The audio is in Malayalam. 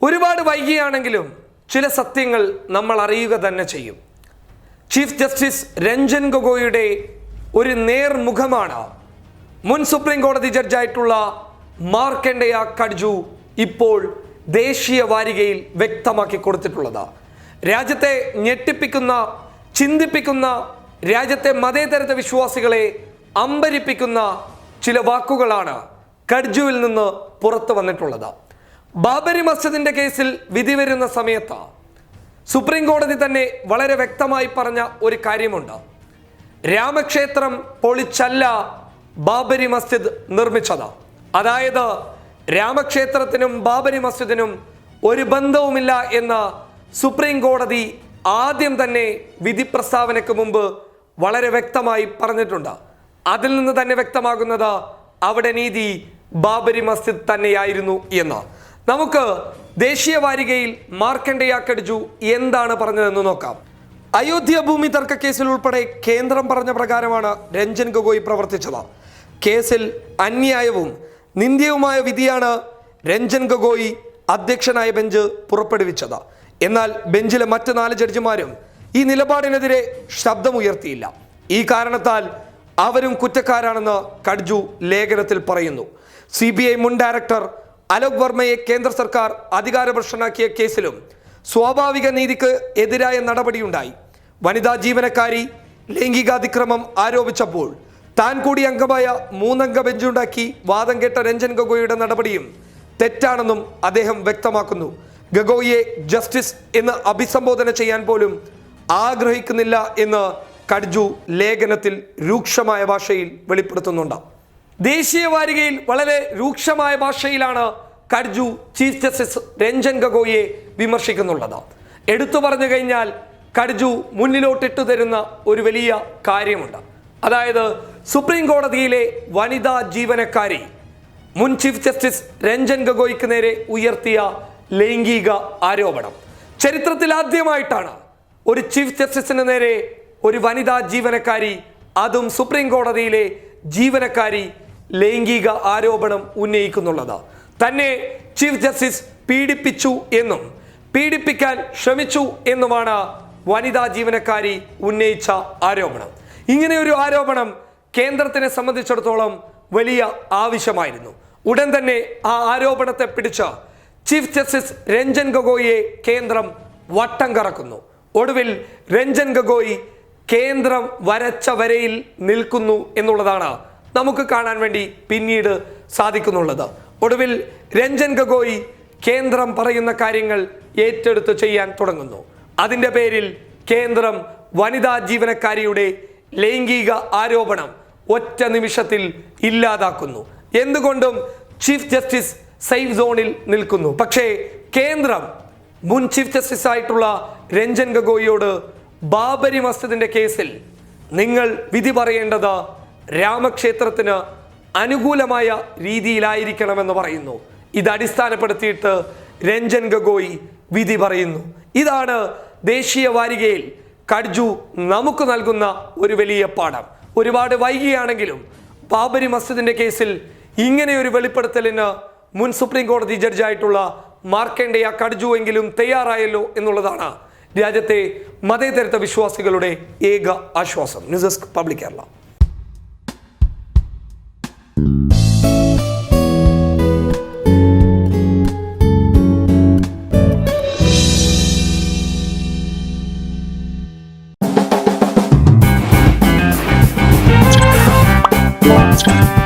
ഒരുപാട് വൈകിയാണെങ്കിലും ചില സത്യങ്ങൾ നമ്മൾ അറിയുക തന്നെ ചെയ്യും. ചീഫ് ജസ്റ്റിസ് രഞ്ജൻ ഗൊഗോയിയുടെ ഒരു നേർമുഖമാണ് മുൻ സുപ്രീം കോടതി ജഡ്ജായിട്ടുള്ള മാർക്കണ്ഡേയ കട്ജു ഇപ്പോൾ ദേശീയ വാരികയിൽ വ്യക്തമാക്കി കൊടുത്തിട്ടുള്ളത്. രാജ്യത്തെ ഞെട്ടിപ്പിക്കുന്ന, ചിന്തിപ്പിക്കുന്ന, രാജ്യത്തെ മതേതരത്വ വിശ്വാസികളെ അമ്പരിപ്പിക്കുന്ന ചില വാക്കുകളാണ് കട്ജുവിൽ നിന്ന് പുറത്തു വന്നിട്ടുള്ളത്. ബാബരി മസ്ജിദിന്റെ കേസിൽ വിധി വരുന്ന സമയത്ത് സുപ്രീം കോടതി തന്നെ വളരെ വ്യക്തമായി പറഞ്ഞ ഒരു കാര്യമുണ്ട്. രാമക്ഷേത്രം പൊളിച്ചല്ല ബാബരി മസ്ജിദ് നിർമ്മിച്ചത്. അതായത് രാമക്ഷേത്രത്തിനും ബാബരി മസ്ജിദിനും ഒരു ബന്ധവുമില്ല എന്ന് സുപ്രീം കോടതി ആദ്യം തന്നെ വിധി പ്രസ്താവനയ്ക്ക് മുമ്പ് വളരെ വ്യക്തമായി പറഞ്ഞിട്ടുണ്ട്. അതിൽ നിന്ന് തന്നെ വ്യക്തമാകുന്നത് അവിടെ നീതി ബാബരി മസ്ജിദ് തന്നെയായിരുന്നു എന്ന്. നമുക്ക് ദേശീയ വാരികയിൽ മാർക്കണ്ഡേയ കട്ജു എന്താണ് പറഞ്ഞതെന്ന് നോക്കാം. അയോധ്യ ഭൂമി തർക്ക കേസിൽ ഉൾപ്പെടെ കേന്ദ്രം പറഞ്ഞ പ്രകാരമാണ് രഞ്ജൻ ഗൊഗോയ് പ്രവർത്തിച്ചത്. കേസിൽ അന്യായവും നിന്ദ്യവുമായ വിധിയാണ് രഞ്ജൻ ഗൊഗോയ് അധ്യക്ഷനായ ബെഞ്ച് പുറപ്പെടുവിച്ചത്. എന്നാൽ ബെഞ്ചിലെ മറ്റ് 4 ജഡ്ജിമാരും ഈ നിലപാടിനെതിരെ ശബ്ദമുയർത്തിയില്ല. ഈ കാരണത്താൽ അവരും കുറ്റക്കാരാണെന്ന് കട്ജു ലേഖനത്തിൽ പറയുന്നു. CBI മുൻ ഡയറക്ടർ അലോക് വർമ്മയെ കേന്ദ്ര സർക്കാർ അധികാരഭ്രഷ്ടനാക്കിയ കേസിലും സ്വാഭാവിക നീതിക്ക് എതിരായ നടപടിയുണ്ടായി. വനിതാ ജീവനക്കാരി ലൈംഗികാതിക്രമം ആരോപിച്ചപ്പോൾ താൻ കൂടി അംഗമായ 3 അംഗ ബെഞ്ചുണ്ടാക്കി വാദം കേട്ട രഞ്ജൻ ഗൊഗോയിയുടെ നടപടിയും തെറ്റാണെന്നും അദ്ദേഹം വ്യക്തമാക്കുന്നു. ഗൊഗോയിയെ ജസ്റ്റിസ് എന്ന് അഭിസംബോധന ചെയ്യാൻ പോലും ആഗ്രഹിക്കുന്നില്ല എന്ന് കട്ജു ലേഖനത്തിൽ രൂക്ഷമായ ഭാഷയിൽ വെളിപ്പെടുത്തുന്നുണ്ട്. ദേശീയ വാരികയിൽ വളരെ രൂക്ഷമായ ഭാഷയിലാണ് കട്ജു ചീഫ് ജസ്റ്റിസ് രഞ്ജൻ ഗൊഗോയിയെ വിമർശിക്കുന്നുള്ളത്. എടുത്തു പറഞ്ഞു കഴിഞ്ഞാൽ കട്ജു മുന്നിലോട്ടിട്ടു തരുന്ന ഒരു വലിയ കാര്യമുണ്ട്. അതായത് സുപ്രീം കോടതിയിലെ വനിതാ ജീവനക്കാരി മുൻ ചീഫ് ജസ്റ്റിസ് രഞ്ജൻ ഗൊഗോയ്ക്ക് നേരെ ഉയർത്തിയ ലൈംഗിക ആരോപണം. ചരിത്രത്തിൽ ആദ്യമായിട്ടാണ് ഒരു ചീഫ് ജസ്റ്റിസിന് നേരെ ഒരു വനിതാ ജീവനക്കാരി, അതും സുപ്രീം കോടതിയിലെ ജീവനക്കാരി, ലൈംഗിക ആരോപണം ഉന്നയിക്കുന്നുള്ളത്. തന്നെ ചീഫ് ജസ്റ്റിസ് പീഡിപ്പിച്ചു എന്നും പീഡിപ്പിക്കാൻ ശ്രമിച്ചു എന്നുമാണ് വനിതാ ജീവനക്കാരി ഉന്നയിച്ച ആരോപണം. ഇങ്ങനെ ഒരു ആരോപണം കേന്ദ്രത്തിനെ സംബന്ധിച്ചിടത്തോളം വലിയ ആവശ്യമായിരുന്നു. ഉടൻ തന്നെ ആ ആരോപണത്തെ പിടിച്ച് ചീഫ് ജസ്റ്റിസ് രഞ്ജൻ ഗൊഗോയിയെ കേന്ദ്രം വട്ടം കറക്കുന്നു. ഒടുവിൽ രഞ്ജൻ ഗൊഗോയി കേന്ദ്രം വരച്ച വരയിൽ നിൽക്കുന്നു എന്നുള്ളതാണ് നമുക്ക് കാണാൻ വേണ്ടി പിന്നീട് സാധിക്കുന്നുള്ളത്. ഒടുവിൽ രഞ്ജൻ ഗൊഗോയി കേന്ദ്രം പറയുന്ന കാര്യങ്ങൾ ഏറ്റെടുത്ത് ചെയ്യാൻ തുടങ്ങുന്നു. അതിൻ്റെ പേരിൽ കേന്ദ്രം വനിതാ ജീവനക്കാരിയുടെ ലൈംഗിക ആരോപണം ഒറ്റ നിമിഷത്തിൽ ഇല്ലാതാക്കുന്നു. എന്തുകൊണ്ടും ചീഫ് ജസ്റ്റിസ് സേഫ് സോണിൽ നിൽക്കുന്നു. പക്ഷേ കേന്ദ്രം മുൻ ചീഫ് ജസ്റ്റിസ് ആയിട്ടുള്ള രഞ്ജൻ ഗൊഗോയിയോട് ബാബരി മസ്ജിദിന്റെ കേസിൽ നിങ്ങൾ വിധി പറയേണ്ടത് രാമക്ഷേത്രത്തിന് അനുകൂലമായ രീതിയിലായിരിക്കണമെന്ന് പറയുന്നു. ഇത് അടിസ്ഥാനപ്പെടുത്തിയിട്ട് രഞ്ജൻ ഗൊഗോയി വിധി പറയുന്നു. ഇതാണ് ദേശീയ വാരികയിൽ കട്ജു നമുക്ക് നൽകുന്ന ഒരു വലിയ പാഠം. ഒരുപാട് വൈകിയാണെങ്കിലും ബാബരി മസ്ജിദിന്റെ കേസിൽ ഇങ്ങനെ ഒരു വെളിപ്പെടുത്തലിന് മുൻ സുപ്രീം കോടതി ജഡ്ജായിട്ടുള്ള മാർക്കണ്ഡേയ കട്ജു എങ്കിലും തയ്യാറായല്ലോ എന്നുള്ളതാണ് രാജ്യത്തെ മതേതരത്വ വിശ്വാസികളുടെ ഏക ആശ്വാസം. News desk public Kerala. Monster.